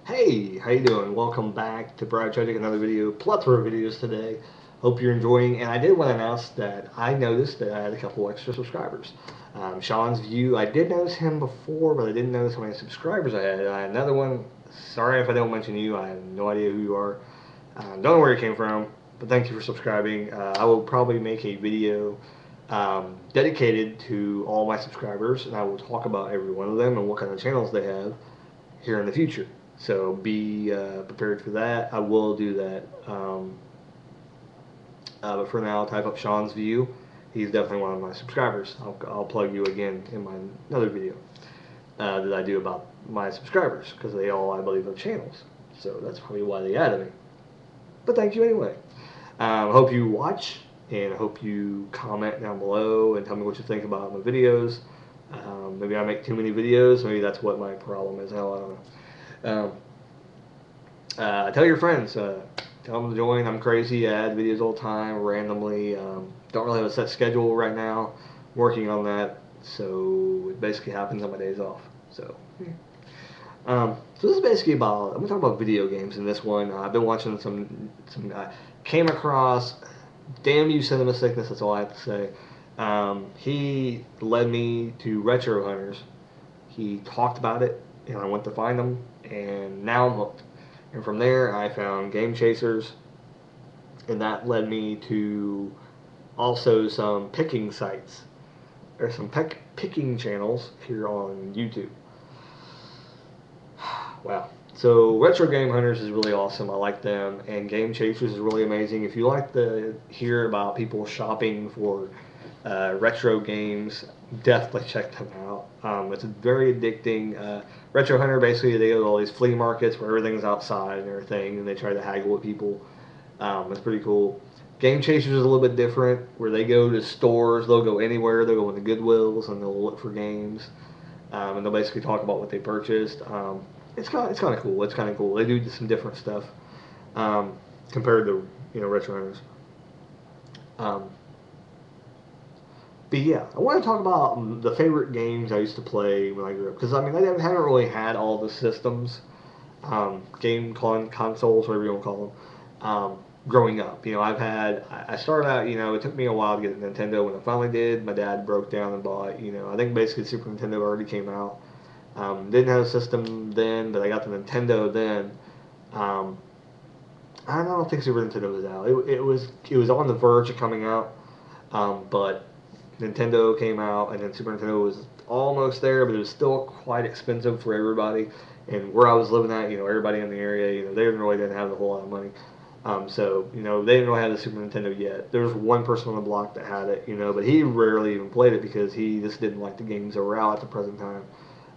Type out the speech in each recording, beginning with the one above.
Hey, how you doing? Welcome back to Brad Tragic, another video, plethora of videos today. Hope you're enjoying, and I did want to announce that I noticed that I had a couple extra subscribers. Sean's View, I did notice him before, but I didn't notice how many subscribers I had. Another one, sorry if I don't mention you, I have no idea who you are. Don't know where you came from, but thank you for subscribing. I will probably make a video dedicated to all my subscribers, and I will talk about every one of them and what kind of channels they have here in the future. So be prepared for that. I will do that. But for now, type up Sean's View. He's definitely one of my subscribers. I'll plug you again in my another video that I do about my subscribers because they all, I believe, have channels. So that's probably why they added me. But thank you anyway. I hope you watch and I hope you comment down below and tell me what you think about my videos. Maybe I make too many videos. Maybe that's what my problem is. Hell, I don't know. Tell your friends. Tell them to join. I'm crazy. I add videos all the time, randomly. Don't really have a set schedule right now. Working on that. So it basically happens on my days off. So this is basically about. I'm gonna talk about video games in this one. I've been watching some. Came across. Damn you, Cinema Sickness. That's all I have to say. He led me to Retro Hunters. He talked about it, and I went to find them, and now I'm hooked. And from there, I found Game Chasers, and that led me to also some picking sites, or some picking channels here on YouTube. Wow. So Retro Game Hunters is really awesome. I like them, and Game Chasers is really amazing. If you like to hear about people shopping for retro games, definitely check them out. It's very addicting. Retro Hunter, basically, they go to all these flea markets where everything's outside and everything, and they try to haggle with people. It's pretty cool. Game Chasers is a little bit different, where they go to stores, they'll go anywhere, they'll go into Goodwills, and they'll look for games, and they'll basically talk about what they purchased. It's kind of cool. It's kind of cool. They do some different stuff compared to Retro Hunters. Um, But yeah, I want to talk about the favorite games I used to play when I grew up. Because, I mean, I haven't really had all the systems, consoles, whatever you want to call them, growing up. I started out, it took me a while to get a Nintendo. When I finally did, my dad broke down and bought, I think basically Super Nintendo already came out. Didn't have a system then, but I got the Nintendo then. Um, I don't think Super Nintendo was out. It was on the verge of coming out, but Nintendo came out, and then Super Nintendo was almost there, but it was still quite expensive for everybody. And where I was living at, everybody in the area, they didn't have a whole lot of money. They didn't really have the Super Nintendo yet. There was one person on the block that had it, but he rarely even played it because he just didn't like the games that were out at the present time.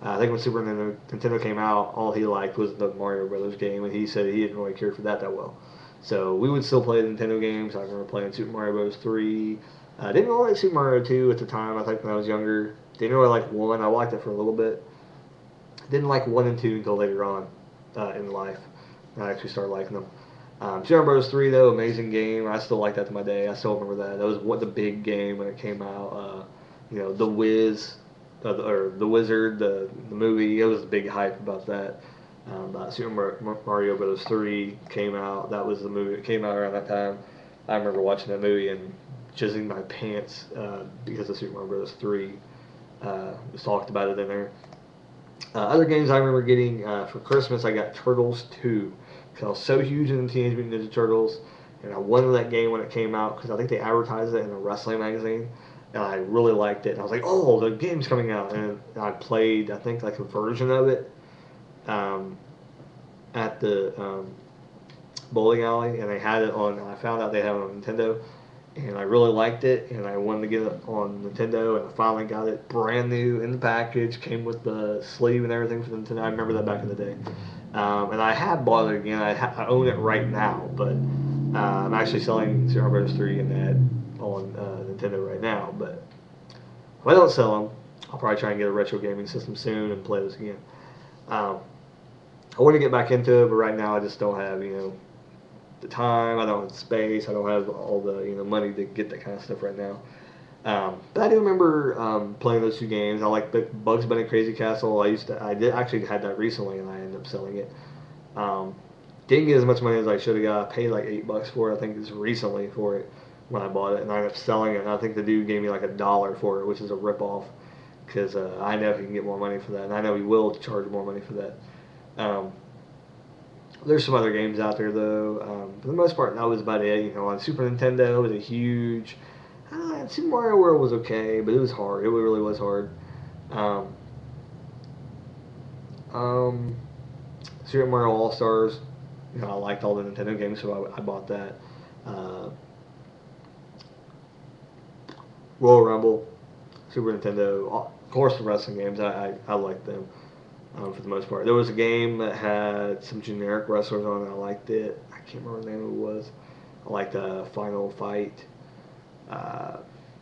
I think when Super Nintendo came out, all he liked was the Mario Brothers game, and he said he didn't really care for that well. So we would still play the Nintendo games. I remember playing Super Mario Bros. 3. I didn't really like Super Mario 2 at the time, I think, when I was younger. Didn't really like 1. I liked it for a little bit. Didn't like 1 and 2 until later on in life. I actually started liking them. Super Mario Bros. 3, though, amazing game. I still like that to my day. I still remember that. That was what the big game when it came out. The Wiz, or The Wizard, the movie. It was a big hype about that. Super Mario Bros. 3 came out. That was the movie that came out around that time. I remember watching that movie and jizzing my pants because of Super Mario Bros. 3. Just talked about it in there. Other games I remember getting for Christmas, I got Turtles 2. Because I was so huge into Teenage Mutant Ninja Turtles, and I wanted that game when it came out because I think they advertised it in a wrestling magazine, and I really liked it. And I was like, oh, the game's coming out. And I played, I think, like a version of it um, at the bowling alley, and they had it on. I found out they had it on Nintendo, and I really liked it, and I wanted to get it on Nintendo, and I finally got it brand new in the package. Came with the sleeve and everything for the Nintendo. I remember that back in the day, and I have bought it again. I own it right now, but I'm actually selling Super Mario Bros. 3 and that on Nintendo right now. But if I don't sell them, I'll probably try and get a retro gaming system soon and play this again. Um, I want to get back into it, but right now I just don't have the time. I don't have the space. I don't have all the money to get that kind of stuff right now. But I do remember playing those two games. I like Bugs Bunny Crazy Castle. I did actually had that recently, and I ended up selling it. Um, didn't get as much money as I should have got. I paid like $8 for it. I think it's recently for it when I bought it, and I ended up selling it. And I think the dude gave me like $1 for it, which is a ripoff because I know he can get more money for that, and I know he will charge more money for that. Um, there's some other games out there though. For the most part, that was about it. You know, on Super Nintendo, it was a huge. Super Mario World was okay, but it was hard. It really was hard. Um, um, Super Mario All Stars. You know, I liked all the Nintendo games, so I bought that. Uh, Royal Rumble, Super Nintendo. Of course, the wrestling games. I liked them for the most part. There was a game that had some generic wrestlers on it. I liked it. I can't remember the name of it was. I liked Final Fight. Uh,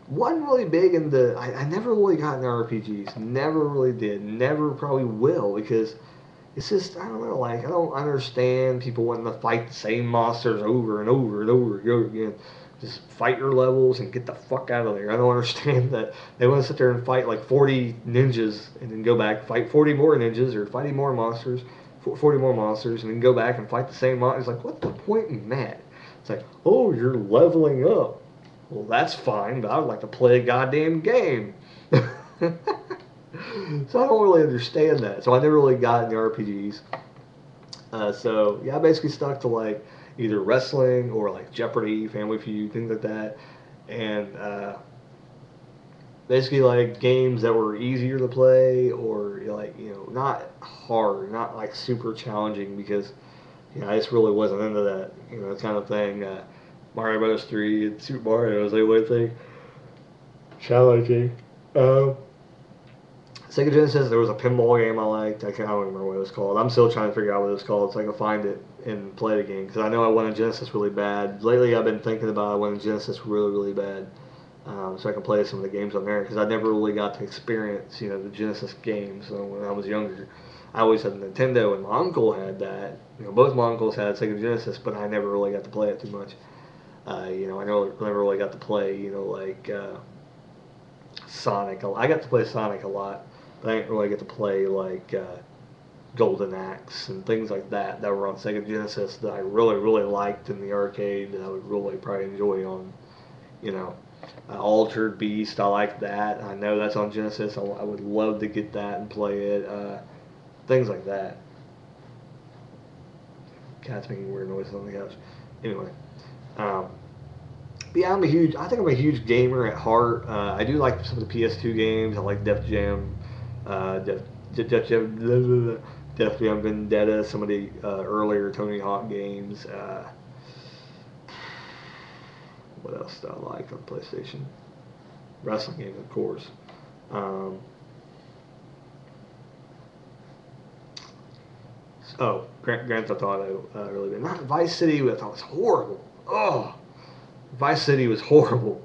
wasn't really big into. I never really got into RPGs. Never really did. Never probably will because it's just I don't know. Like I don't understand people wanting to fight the same monsters over and over and over and over again. Just fight your levels and get the fuck out of there. I don't understand that they want to sit there and fight like 40 ninjas and then go back fight 40 more ninjas or fighting more monsters, 40 more monsters and then go back and fight the same monsters. Like what's the point in that? It's like oh you're leveling up. Well, that's fine, but I would like to play a goddamn game. So I don't really understand that. So I never really got into RPGs. So yeah, I basically stuck to like either wrestling or like Jeopardy, Family Feud, things like that, and basically like games that were easier to play or like not hard, not like super challenging because I just really wasn't into that kind of thing. Mario Bros. 3 and Super Mario was the only thing challenging. Um, Sega Genesis, there was a pinball game I liked. I don't remember what it was called. I'm still trying to figure out what it was called so I can find it and play the game because I know I wanted Genesis really bad. Lately, I've been thinking about I wanted Genesis really, really bad, so I can play some of the games on there because I never really got to experience the Genesis games when I was younger. I always had a Nintendo, and my uncle had that. Both my uncles had Sega Genesis, but I never really got to play it too much. I never really got to play, like Sonic. I got to play Sonic a lot, but I didn't really get to play like Golden Axe and things like that were on Sega Genesis that I really, really liked in the arcade that I would really probably enjoy on, you know, Altered Beast. I like that. I know that's on Genesis. I would love to get that and play it. Things like that. Cat's making weird noises on the couch. Anyway, um, yeah, I think I'm a huge gamer at heart. I do like some of the PS2 games. I like Def Jam, Def, Def Jam, blah, blah, blah, Def Jam Vendetta, some of the earlier Tony Hawk games. What else do I like on PlayStation? Wrestling games, of course. Um, Grand Theft Auto, really good. Not Vice City, I thought was horrible. Oh, Vice City was horrible.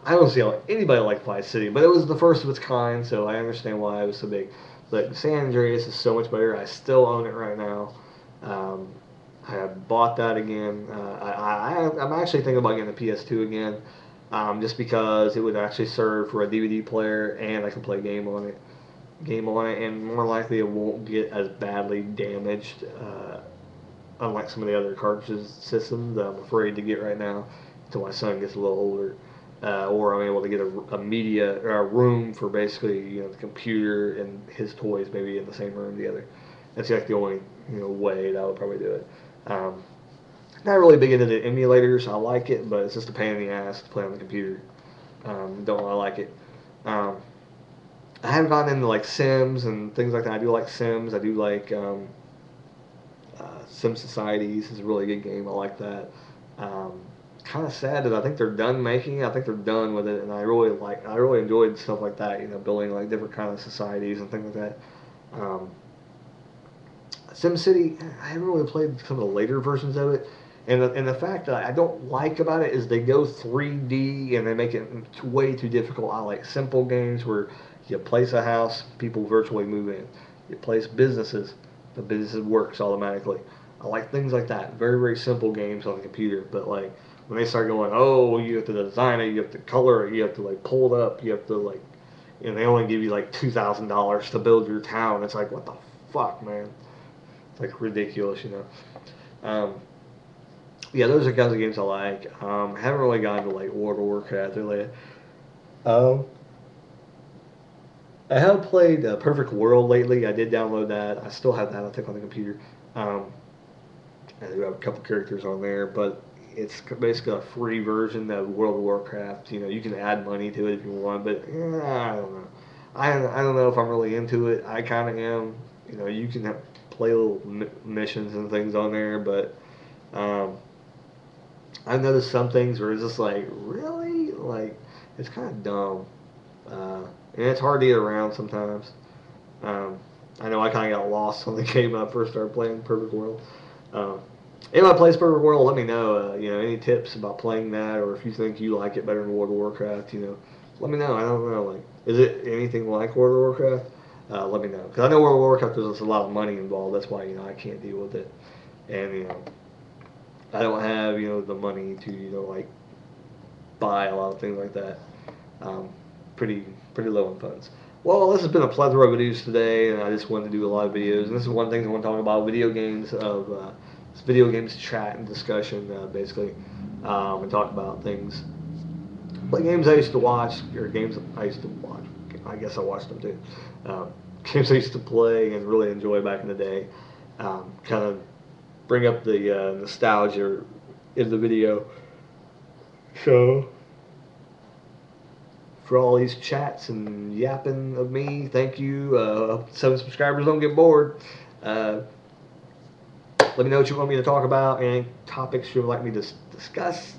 I don't see how anybody liked Vice City, but it was the first of its kind, so I understand why it was so big. But San Andreas is so much better. I still own it right now. Um, I have bought that again. I'm actually thinking about getting a PS2 again, just because it would actually serve for a DVD player and I can play game on it, and more likely it won't get as badly damaged, unlike some of the other cartridge systems that I'm afraid to get right now until my son gets a little older. Or I'm able to get a media or a room for basically the computer and his toys maybe in the same room together. That's like the only way that I would probably do it. Um, Not really big into the emulators. I like it, but it's just a pain in the ass to play on the computer. Don't really like it. Um, I haven't gotten into like Sims and things like that. I do like Sims. I do like Sim Societies is a really good game. I like that. Um, Kind of sad that I think they're done making it. I think they're done with it, and I really enjoyed stuff like that. Building like different kind of societies and things like that. Um, SimCity, I haven't really played some of the later versions of it. And the fact that I don't like about it is they go 3D and they make it way too difficult. I like simple games where you place a house, people virtually move in. You place businesses, the business works automatically. I like things like that. Very, very simple games on the computer. But like when they start going, oh, you have to design it, you have to color it, you have to like pull it up, you have to like, they only give you like $2,000 to build your town. It's like, what the fuck, man? like ridiculous, you know. Yeah, those are kinds of games I like. I haven't really gotten to like World of Warcraft really. Um, I have played Perfect World lately. I did download that. I still have that, I think, on the computer. Um, I do have a couple characters on there, but it's basically a free version of World of Warcraft. You know, you can add money to it if you want, but I don't know. I don't know if I'm really into it. I kind of am. You know, you can play little missions and things on there, but um, I've noticed some things where it's just like, really? Like, it's kind of dumb. And it's hard to get around sometimes. Um, I know I kind of got lost when the game when I first started playing Perfect World. Um, Anyone plays Perfect World, let me know. You know, any tips about playing that, or if you think you like it better than World of Warcraft. You know, let me know. I don't know. Like, is it anything like World of Warcraft? Let me know, because I know World of Warcraft there's a lot of money involved. That's why I can't deal with it, and I don't have the money to like buy a lot of things like that. Um, pretty low on funds. Well, this has been a plethora of videos today, and I just wanted to do a lot of videos. And this is one thing I want to talk about: video games video games chat and discussion, basically, and talk about things. But games I used to watch, or games I used to watch. I guess I watched them too. Um, Games I used to play and really enjoy back in the day. Kind of bring up the nostalgia in the video. So for all these chats and yapping of me. Thank you. 7 subscribers don't get bored. Uh, Let me know what you want me to talk about, any topics you would like me to discuss.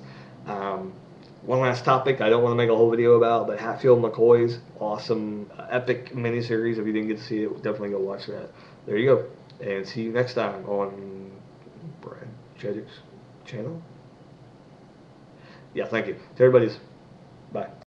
One last topic I don't want to make a whole video about, but Hatfield McCoy's awesome epic miniseries. If you didn't get to see it, definitely go watch that. There you go. And see you next time on Brad Jedrick's channel. Yeah, thank you. To everybody's, bye.